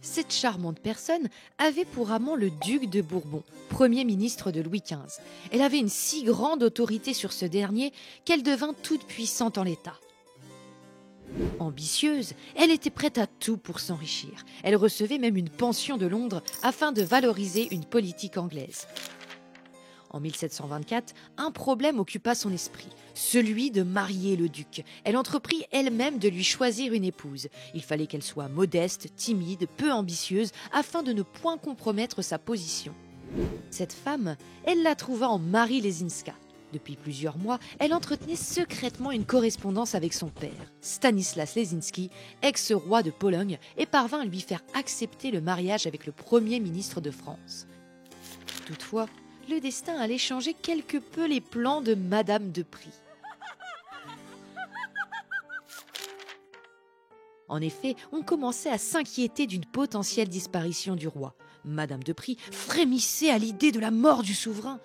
Cette charmante personne avait pour amant le duc de Bourbon, premier ministre de Louis XV. Elle avait une si grande autorité sur ce dernier qu'elle devint toute puissante en l'État. Ambitieuse, elle était prête à tout pour s'enrichir. Elle recevait même une pension de Londres afin de valoriser une politique anglaise. En 1724, un problème occupa son esprit, celui de marier le duc. Elle entreprit elle-même de lui choisir une épouse. Il fallait qu'elle soit modeste, timide, peu ambitieuse, afin de ne point compromettre sa position. Cette femme, elle la trouva en Marie Lesinska. Depuis plusieurs mois, elle entretenait secrètement une correspondance avec son père, Stanislas Lesinski, ex-roi de Pologne, et parvint à lui faire accepter le mariage avec le premier ministre de France. Toutefois, le destin allait changer quelque peu les plans de Madame de Prie. En effet, on commençait à s'inquiéter d'une potentielle disparition du roi. Madame de Prie frémissait à l'idée de la mort du souverain.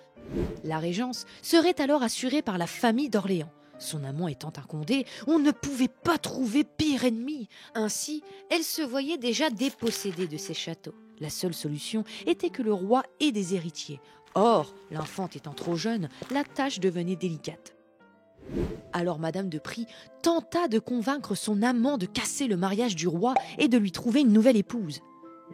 La régence serait alors assurée par la famille d'Orléans. Son amant étant un Condé, on ne pouvait pas trouver pire ennemi. Ainsi, elle se voyait déjà dépossédée de ses châteaux. La seule solution était que le roi ait des héritiers. Or, l'infante étant trop jeune, la tâche devenait délicate. Alors Madame de Prie tenta de convaincre son amant de casser le mariage du roi et de lui trouver une nouvelle épouse.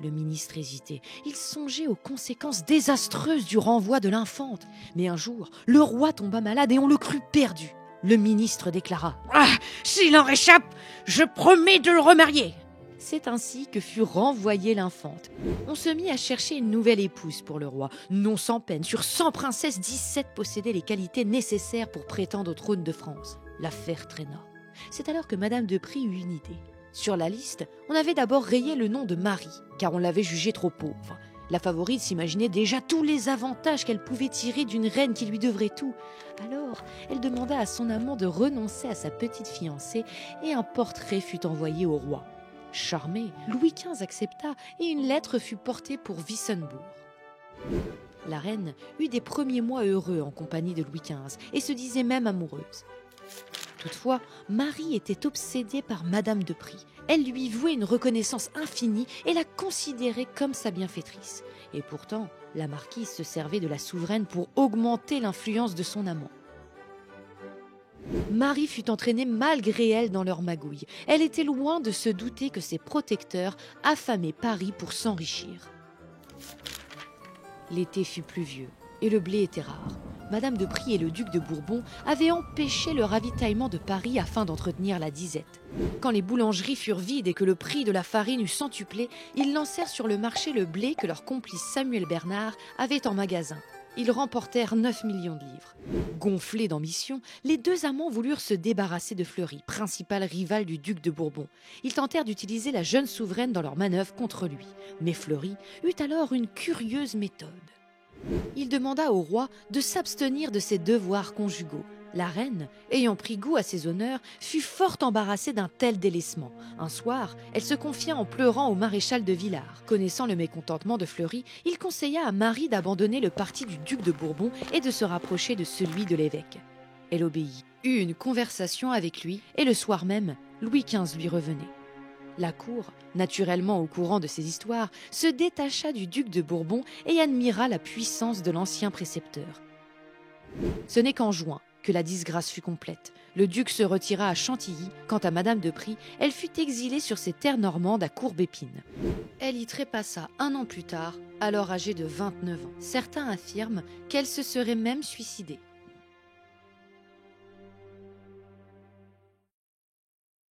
Le ministre hésitait. Il songeait aux conséquences désastreuses du renvoi de l'infante. Mais un jour, le roi tomba malade et on le crut perdu. Le ministre déclara « Ah, s'il en réchappe, je promets de le remarier !» C'est ainsi que fut renvoyée l'infante. On se mit à chercher une nouvelle épouse pour le roi. Non sans peine, sur 100 princesses, 17 possédaient les qualités nécessaires pour prétendre au trône de France. L'affaire traîna. C'est alors que Madame de Prie eut une idée. Sur la liste, on avait d'abord rayé le nom de Marie, car on l'avait jugée trop pauvre. La favorite s'imaginait déjà tous les avantages qu'elle pouvait tirer d'une reine qui lui devrait tout. Alors, elle demanda à son amant de renoncer à sa petite fiancée et un portrait fut envoyé au roi. Charmé, Louis XV accepta et une lettre fut portée pour Wissembourg. La reine eut des premiers mois heureux en compagnie de Louis XV et se disait même amoureuse. Toutefois, Marie était obsédée par Madame de Prie. Elle lui vouait une reconnaissance infinie et la considérait comme sa bienfaitrice. Et pourtant, la marquise se servait de la souveraine pour augmenter l'influence de son amant. Marie fut entraînée malgré elle dans leur magouille. Elle était loin de se douter que ses protecteurs affamaient Paris pour s'enrichir. L'été fut pluvieux et le blé était rare. Madame de Prie et le duc de Bourbon avaient empêché le ravitaillement de Paris afin d'entretenir la disette. Quand les boulangeries furent vides et que le prix de la farine eut centuplé, ils lancèrent sur le marché le blé que leur complice Samuel Bernard avait en magasin. Ils remportèrent 9 millions de livres. Gonflés d'ambition, les deux amants voulurent se débarrasser de Fleury, principal rival du duc de Bourbon. Ils tentèrent d'utiliser la jeune souveraine dans leur manœuvre contre lui. Mais Fleury eut alors une curieuse méthode. Il demanda au roi de s'abstenir de ses devoirs conjugaux. La reine, ayant pris goût à ses honneurs, fut fort embarrassée d'un tel délaissement. Un soir, elle se confia en pleurant au maréchal de Villars. Connaissant le mécontentement de Fleury, il conseilla à Marie d'abandonner le parti du duc de Bourbon et de se rapprocher de celui de l'évêque. Elle obéit, eut une conversation avec lui et le soir même, Louis XV lui revenait. La cour, naturellement au courant de ces histoires, se détacha du duc de Bourbon et admira la puissance de l'ancien précepteur. Ce n'est qu'en juin que la disgrâce fut complète. Le duc se retira à Chantilly. Quant à Madame de Prie, elle fut exilée sur ses terres normandes à Courbépine. Elle y trépassa 1 an plus tard, alors âgée de 29 ans. Certains affirment qu'elle se serait même suicidée.